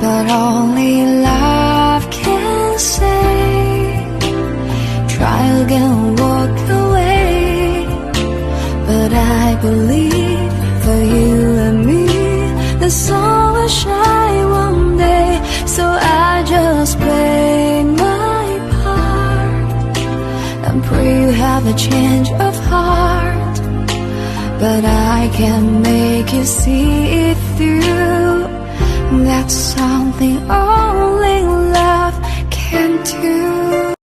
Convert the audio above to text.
but only love can save. Try again, walk away, but I believe for you and me the sun will shine one day. So I just play my part and pray you have a change of heart, but I can make you see it through. That's something only love can do.